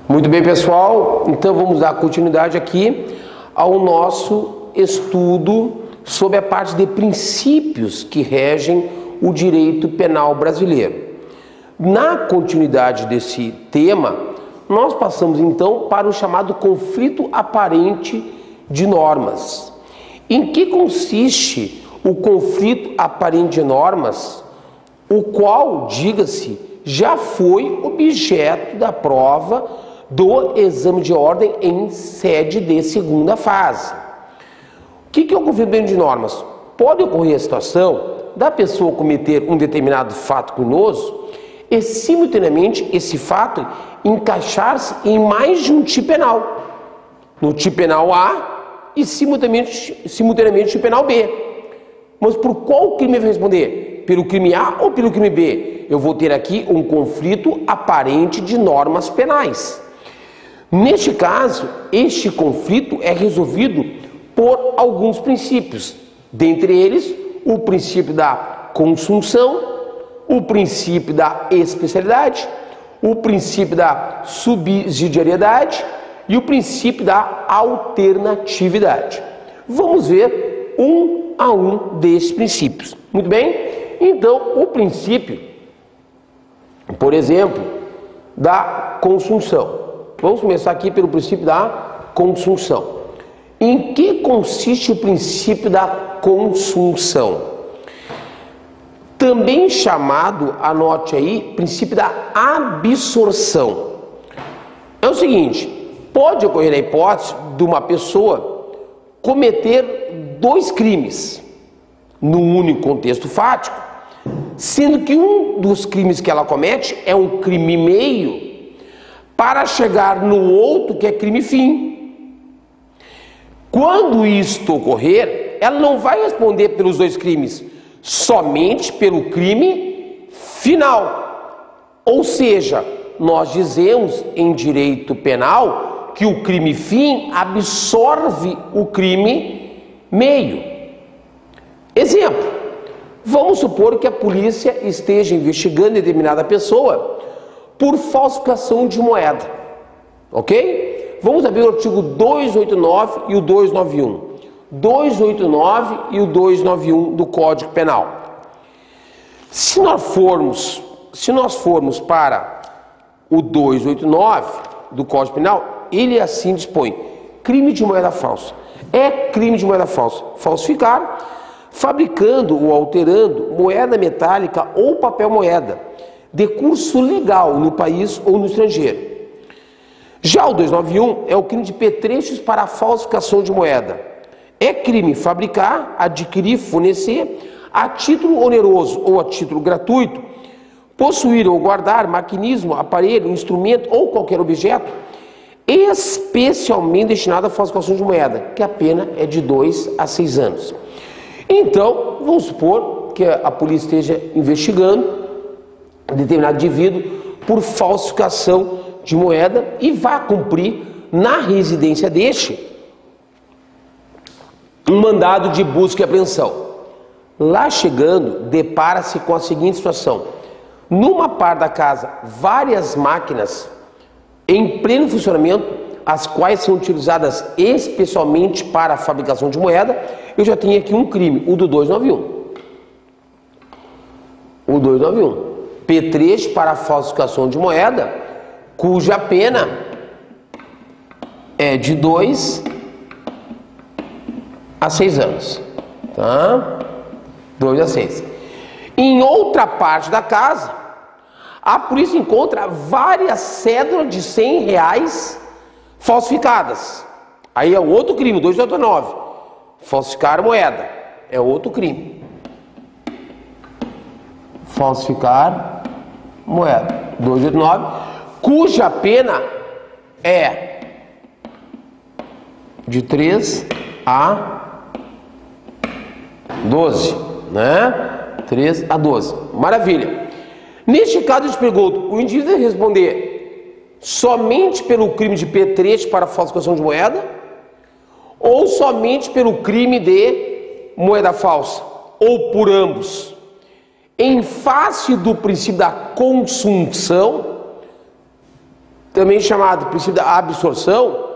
Muito bem, pessoal, então vamos dar continuidade aqui ao nosso estudo sobre a parte de princípios que regem o direito penal brasileiro. Na continuidade desse tema, nós passamos então para o chamado conflito aparente de normas. Em que consiste o conflito aparente de normas, o qual, diga-se, já foi objeto da prova do exame de ordem em sede de segunda fase. O que é o conflito aparente de normas? Pode ocorrer a situação da pessoa cometer um determinado fato criminoso e, simultaneamente, esse fato encaixar-se em mais de um tipo penal. No tipo penal A e, simultaneamente no tipo penal B. Mas por qual crime eu vou responder? Pelo crime A ou pelo crime B? Eu vou ter aqui um conflito aparente de normas penais. Neste caso, este conflito é resolvido por alguns princípios. Dentre eles, o princípio da consunção, o princípio da especialidade, o princípio da subsidiariedade e o princípio da alternatividade. Vamos ver um a um desses princípios. Muito bem? Então, o princípio, por exemplo, da consunção. Vamos começar aqui pelo princípio da consunção. Em que consiste o princípio da consunção? Também chamado, anote aí, princípio da absorção. É o seguinte, pode ocorrer a hipótese de uma pessoa cometer dois crimes no único contexto fático, sendo que um dos crimes que ela comete é um crime meio para chegar no outro que é crime fim. Quando isto ocorrer, ela não vai responder pelos dois crimes, somente pelo crime final. Ou seja, nós dizemos em direito penal que o crime fim absorve o crime meio. Exemplo, vamos supor que a polícia esteja investigando determinada pessoa por falsificação de moeda, ok? Vamos abrir o artigo 289 e o 291. 289 e o 291 do Código Penal. Se nós formos para o 289 do Código Penal, ele assim dispõe: crime de moeda falsa. É crime de moeda falsa falsificar, fabricando ou alterando moeda metálica ou papel moeda de curso legal no país ou no estrangeiro. Já o 291 é o crime de petrechos para a falsificação de moeda. É crime fabricar, adquirir, fornecer, a título oneroso ou a título gratuito, possuir ou guardar maquinismo, aparelho, instrumento ou qualquer objeto, especialmente destinado à falsificação de moeda, que a pena é de 2 a 6 anos. Então, vamos supor que a polícia esteja investigando determinado indivíduo por falsificação de moeda e vá cumprir na residência deste um mandado de busca e apreensão. Lá chegando, depara-se com a seguinte situação: numa parte da casa, várias máquinas em pleno funcionamento, as quais são utilizadas especialmente para a fabricação de moeda. Eu já tenho aqui um crime, o do 291. O 291. Petrecho para a falsificação de moeda, cuja pena é de 2 a 6 anos. Tá? 2 a 6. Em outra parte da casa, a polícia encontra várias cédulas de R$100 falsificadas. Aí é outro crime, 289. Falsificar moeda é outro crime. Falsificar moeda, 289, cuja pena é de 3 a 12, né? 3 a 12, maravilha. Neste caso, eu te pergunto, o indivíduo deve responder somente pelo crime de petrecho para falsificação de moeda ou somente pelo crime de moeda falsa, ou por ambos? Em face do princípio da consunção, também chamado princípio da absorção,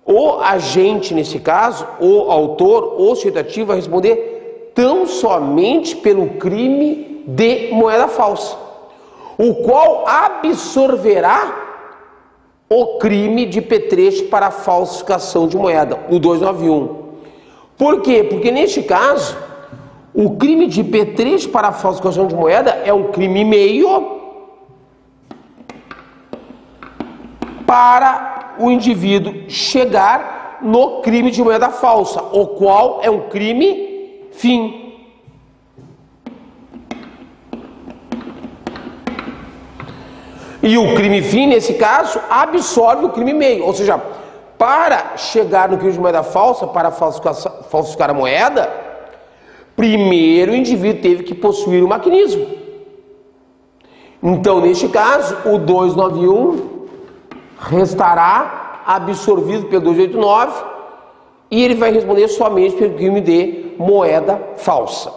o agente, nesse caso, o autor, o sujeito ativo, vai responder tão somente pelo crime de moeda falsa, o qual absorverá o crime de petrecho para falsificação de moeda, o 291. Por quê? Porque neste caso, o crime de petrecho para falsificação de moeda é um crime e meio para o indivíduo chegar no crime de moeda falsa, o qual é um crime fim. E o crime fim, nesse caso, absorve o crime meio. Ou seja, para chegar no crime de moeda falsa, para falsificar a moeda, primeiro o indivíduo teve que possuir o maquinismo. Então, neste caso, o 291 restará absorvido pelo 289 e ele vai responder somente pelo crime de moeda falsa.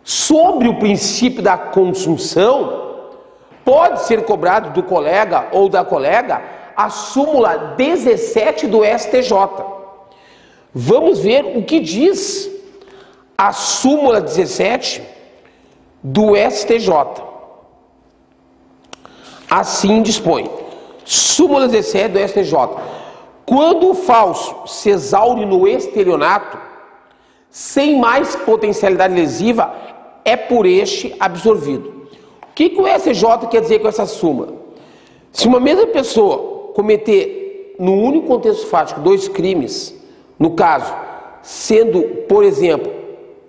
Sobre o princípio da consunção, pode ser cobrado do colega ou da colega a súmula 17 do STJ. Vamos ver o que diz a súmula 17 do STJ. Assim dispõe. Súmula 17 do STJ. Quando o falso se exaure no estelionato, sem mais potencialidade lesiva, é por este absorvido. O que o STJ quer dizer com essa súmula? Se uma mesma pessoa cometer, no único contexto fático, dois crimes, no caso, sendo, por exemplo,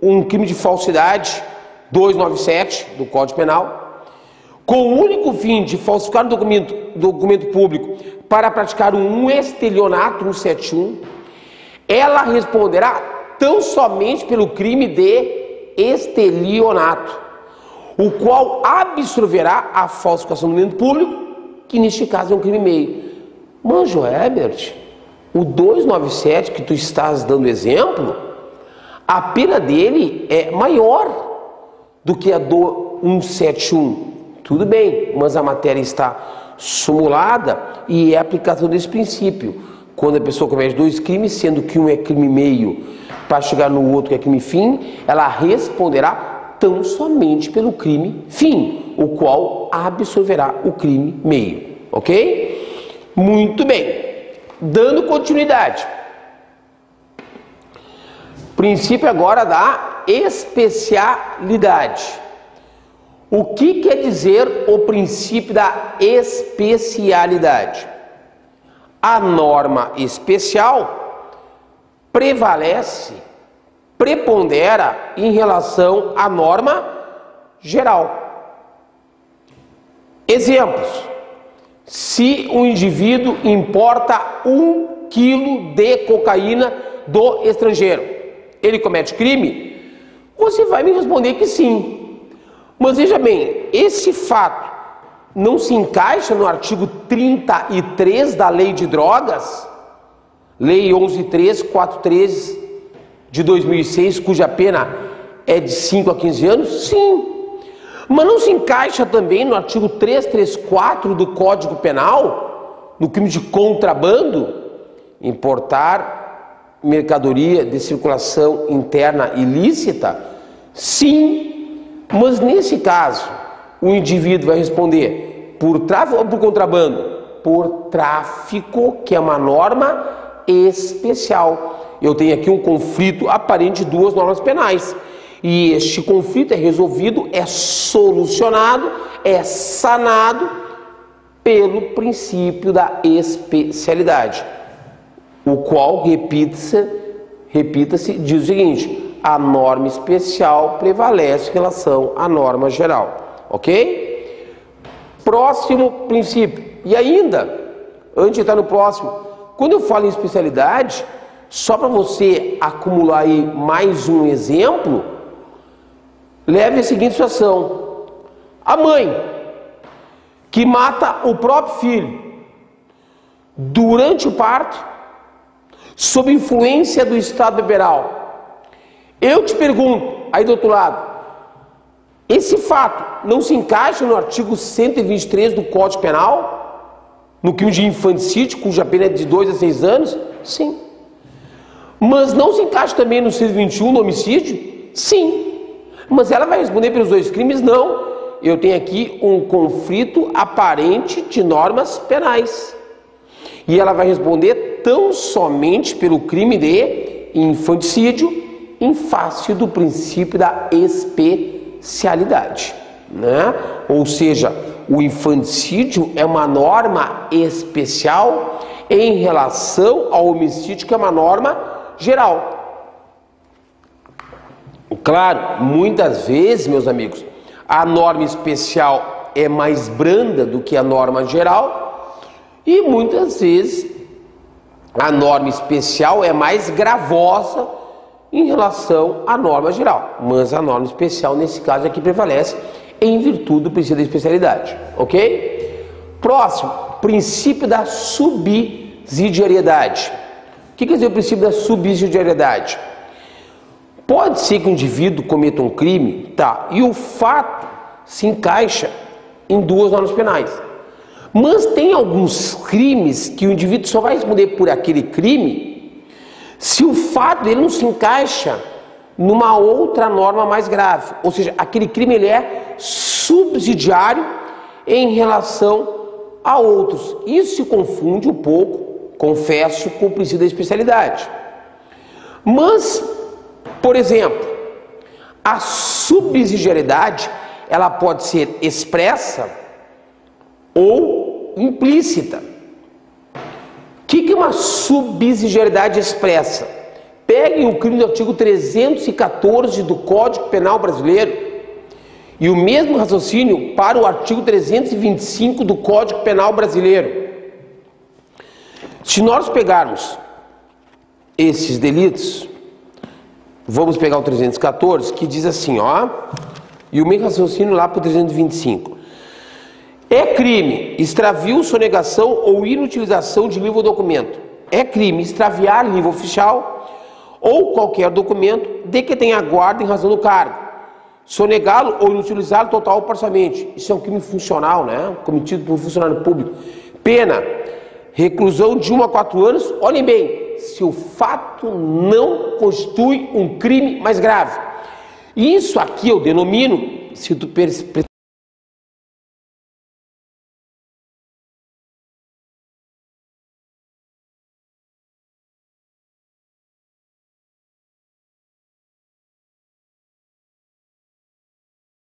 um crime de falsidade, 297 do Código Penal, com o único fim de falsificar um documento público para praticar um estelionato, 171, ela responderá tão somente pelo crime de estelionato, o qual absorverá a falsificação do documento público, que neste caso é um crime meio. Manjo Herbert, o 297 que tu estás dando exemplo, a pena dele é maior do que a do 171. Tudo bem, mas a matéria está sumulada e é a aplicação desse princípio. Quando a pessoa comete dois crimes, sendo que um é crime meio para chegar no outro que é crime fim, ela responderá tão somente pelo crime fim, o qual absorverá o crime meio. Ok? Muito bem. Dando continuidade. Princípio agora da especialidade. O que quer dizer o princípio da especialidade? A norma especial prevalece, prepondera em relação à norma geral. Exemplos: se um indivíduo importa 1 quilo de cocaína do estrangeiro, ele comete crime? Você vai me responder que sim. Mas veja bem, esse fato não se encaixa no artigo 33 da Lei de Drogas, Lei 11.343 de 2006, cuja pena é de 5 a 15 anos? Sim. Mas não se encaixa também no artigo 334 do Código Penal, no crime de contrabando, importar mercadoria de circulação interna ilícita? Sim. Mas nesse caso, o indivíduo vai responder por tráfico ou por contrabando? Por tráfico, que é uma norma especial. Eu tenho aqui um conflito aparente de duas normas penais. E este conflito é resolvido, é solucionado, é sanado pelo princípio da especialidade, o qual, repita-se, diz o seguinte: a norma especial prevalece em relação à norma geral. Ok? Próximo princípio. E ainda, antes de entrar no próximo, quando eu falo em especialidade, só para você acumular aí mais um exemplo, leve a seguinte situação: a mãe que mata o próprio filho durante o parto, sob influência do estado beberal. Eu te pergunto, aí do outro lado, esse fato não se encaixa no artigo 123 do Código Penal? No crime de infanticídio, cuja pena é de 2 a 6 anos? Sim. Mas não se encaixa também no 621 no homicídio? Sim. Mas ela vai responder pelos 2 crimes? Não. Eu tenho aqui um conflito aparente de normas penais. E ela vai responder tão somente pelo crime de infanticídio, em face do princípio da especialidade, né? Ou seja, o infanticídio é uma norma especial em relação ao homicídio, que é uma norma geral. Claro, muitas vezes, meus amigos, a norma especial é mais branda do que a norma geral e muitas vezes a norma especial é mais gravosa em relação à norma geral, mas a norma especial nesse caso aqui prevalece em virtude do princípio da especialidade, ok? Próximo, princípio da subsidiariedade. O que quer dizer o princípio da subsidiariedade? Pode ser que o indivíduo cometa um crime, tá, e o fato se encaixa em 2 normas penais. Mas tem alguns crimes que o indivíduo só vai responder por aquele crime se o fato dele não se encaixa numa outra norma mais grave. Ou seja, aquele crime ele é subsidiário em relação a outros. Isso se confunde um pouco, confesso, com o princípio da especialidade. Mas, por exemplo, a subsidiariedade ela pode ser expressa ou implícita. O que é uma subsidiariedade expressa? Peguem o crime do artigo 314 do Código Penal Brasileiro e o mesmo raciocínio para o artigo 325 do Código Penal Brasileiro. Se nós pegarmos esses delitos, vamos pegar o 314, que diz assim, ó, e o mesmo raciocínio lá para o 325. É crime extravio, sonegação ou inutilização de livro ou documento. É crime extraviar livro oficial ou qualquer documento de que tenha guarda em razão do cargo. Sonegá-lo ou inutilizá-lo total ou parcialmente. Isso é um crime funcional, né? Cometido por um funcionário público. Pena, reclusão de 1 a 4 anos. Olhem bem, se o fato não constitui um crime mais grave. Isso aqui eu denomino, se tu